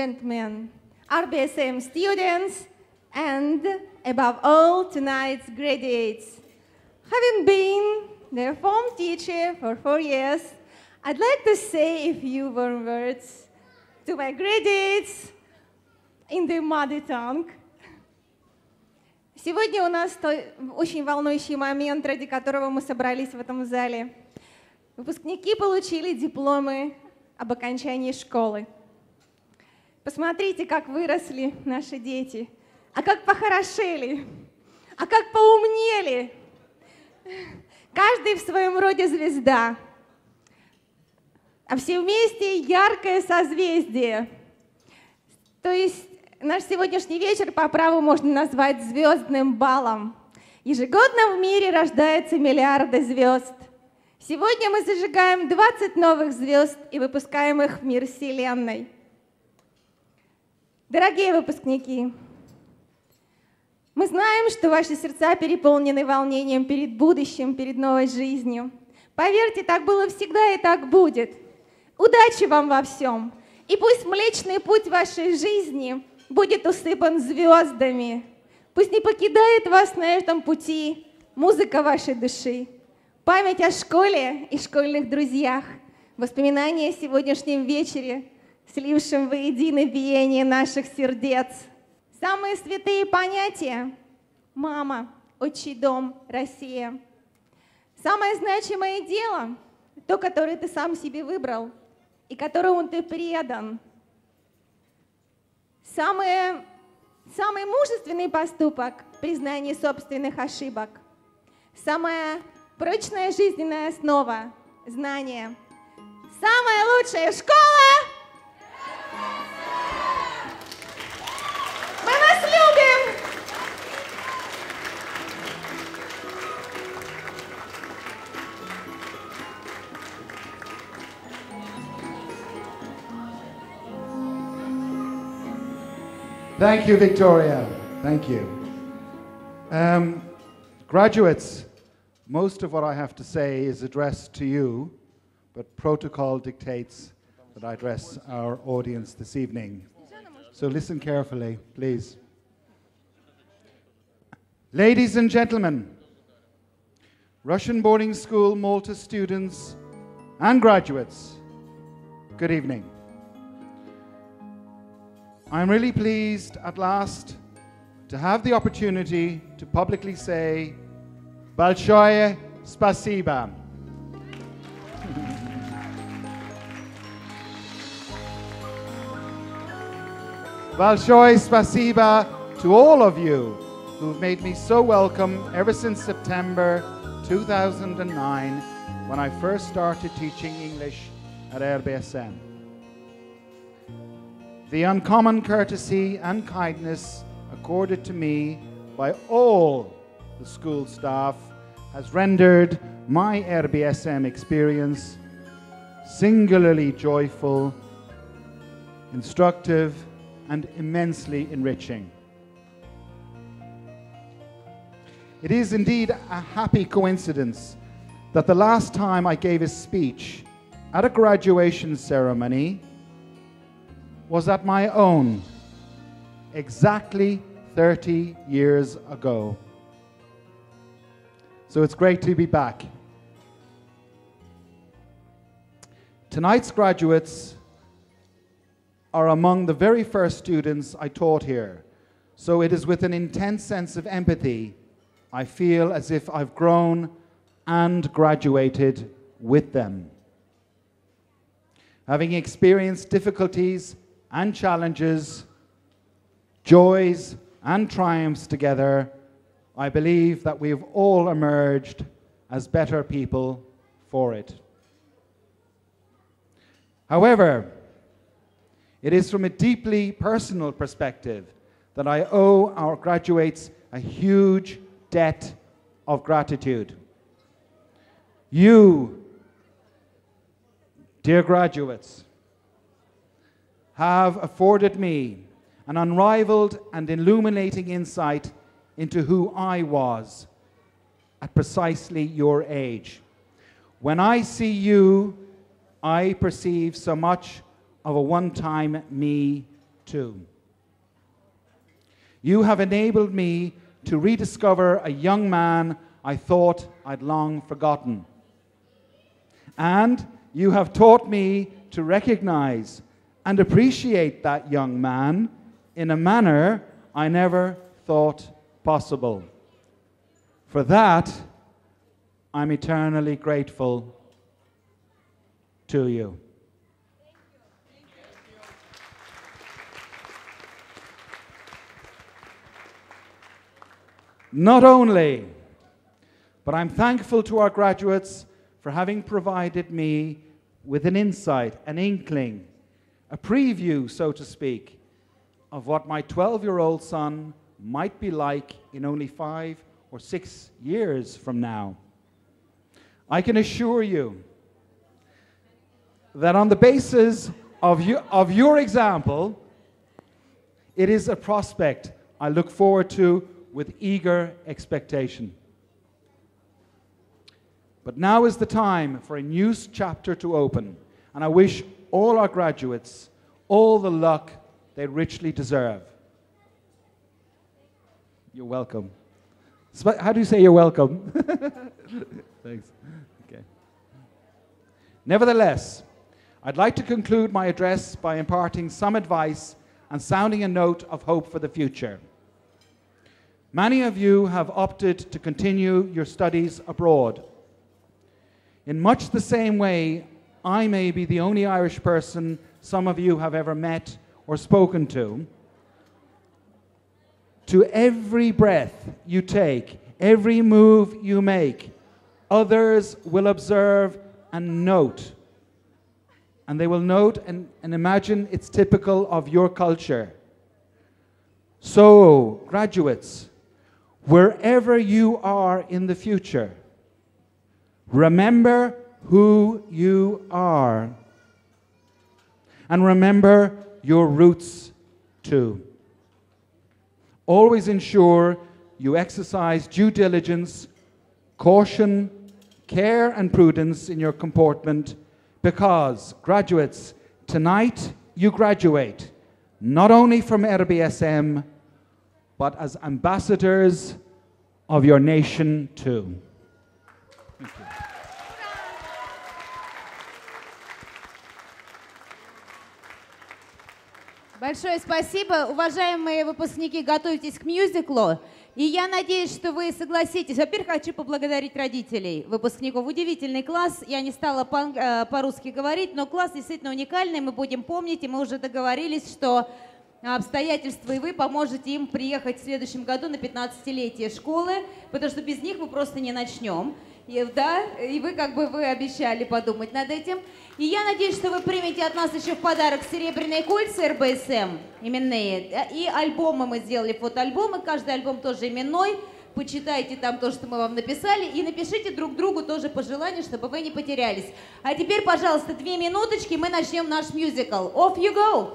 gentlemen, RBSM students, and above all, tonight's graduates. Having been their form teacher for 4 years, I'd like to say a few warm words to my graduates in the mother tongue. Сегодня у нас очень волнующий момент, ради которого мы собрались в этом зале. Выпускники получили дипломы об окончании школы. Посмотрите, как выросли наши дети, а как похорошели, а как поумнели. Каждый в своем роде звезда, а все вместе яркое созвездие. То есть наш сегодняшний вечер по праву можно назвать звездным балом. Ежегодно в мире рождаются миллиарды звезд. Сегодня мы зажигаем 20 новых звезд и выпускаем их в мир Вселенной. Дорогие выпускники, мы знаем, что ваши сердца переполнены волнением перед будущим, перед новой жизнью. Поверьте, так было всегда и так будет. Удачи вам во всем. И пусть Млечный Путь вашей жизни будет усыпан звездами. Пусть не покидает вас на этом пути музыка вашей души, память о школе и школьных друзьях, воспоминания о сегодняшнем вечере, слившем воедино биение наших сердец. Самые святые понятия – мама, отчий дом, Россия. Самое значимое дело – то, которое ты сам себе выбрал и которому ты предан. Самый мужественный поступок – признание собственных ошибок. Самая прочная жизненная основа – знание. Самая лучшая школа – мы вас любим! Thank you, Victoria. Thank you. Graduates, most of what I have to say is addressed to you, but protocol dictates that I address our audience this evening. So listen carefully, please. Ladies and gentlemen, Russian boarding school Malta students and graduates, good evening. I'm really pleased at last to have the opportunity to publicly say Большое спасибо. Большое спасибо to all of you who've made me so welcome ever since September 2009 when I first started teaching English at RBSM. The uncommon courtesy and kindness accorded to me by all the school staff has rendered my RBSM experience singularly joyful, instructive, and immensely enriching. It is indeed a happy coincidence that the last time I gave a speech at a graduation ceremony was at my own, exactly 30 years ago. So it's great to be back. Tonight's graduates are among the very first students I taught here, so it is with an intense sense of empathy I feel as if I've grown and graduated with them. Having experienced difficulties and challenges, joys and triumphs together, I believe that we have all emerged as better people for it. However, it is from a deeply personal perspective that I owe our graduates a huge debt of gratitude. You, dear graduates, have afforded me an unrivaled and illuminating insight into who I was at precisely your age. When I see you, I perceive so much of a one-time me too. You have enabled me to rediscover a young man I thought I'd long forgotten. And you have taught me to recognize and appreciate that young man in a manner I never thought possible. For that, I'm eternally grateful to you. Not only, but I'm thankful to our graduates for having provided me with an insight, an inkling, a preview, so to speak, of what my 12-year-old son might be like in only 5 or 6 years from now. I can assure you that on the basis of your example, it is a prospect I look forward to with eager expectation. But now is the time for a new chapter to open, and I wish all our graduates all the luck they richly deserve. You're welcome. How do you say you're welcome? Thanks. Okay. Nevertheless, I'd like to conclude my address by imparting some advice and sounding a note of hope for the future. Many of you have opted to continue your studies abroad. In much the same way, I may be the only Irish person some of you have ever met or spoken to. To every breath you take, every move you make, others will observe and note. And they will note and imagine it's typical of your culture. So, graduates, wherever you are in the future, remember who you are. And remember your roots too. Always ensure you exercise due diligence, caution, care and prudence in your comportment, because, graduates, tonight you graduate, not only from RBSM, but as ambassadors of your nation too. Thank you. Большое спасибо. Уважаемые выпускники, готовьтесь к мюзиклу. И я надеюсь, что вы согласитесь. Во-первых, хочу поблагодарить родителей выпускников. Удивительный класс. Я не стала по-русски говорить, но класс действительно уникальный. Мы будем помнить, и мы уже договорились, что обстоятельства, и вы поможете им приехать в следующем году на 15-летие школы, потому что без них мы просто не начнем. И, да, и вы вы обещали подумать над этим. И я надеюсь, что вы примете от нас еще в подарок серебряные кольца РБСМ именные. И альбомы мы сделали, фотоальбомы. Каждый альбом тоже именной. Почитайте там то, что мы вам написали. И напишите друг другу тоже пожелания, чтобы вы не потерялись. А теперь, пожалуйста, 2 минуточки, мы начнем наш мюзикл. Off you go!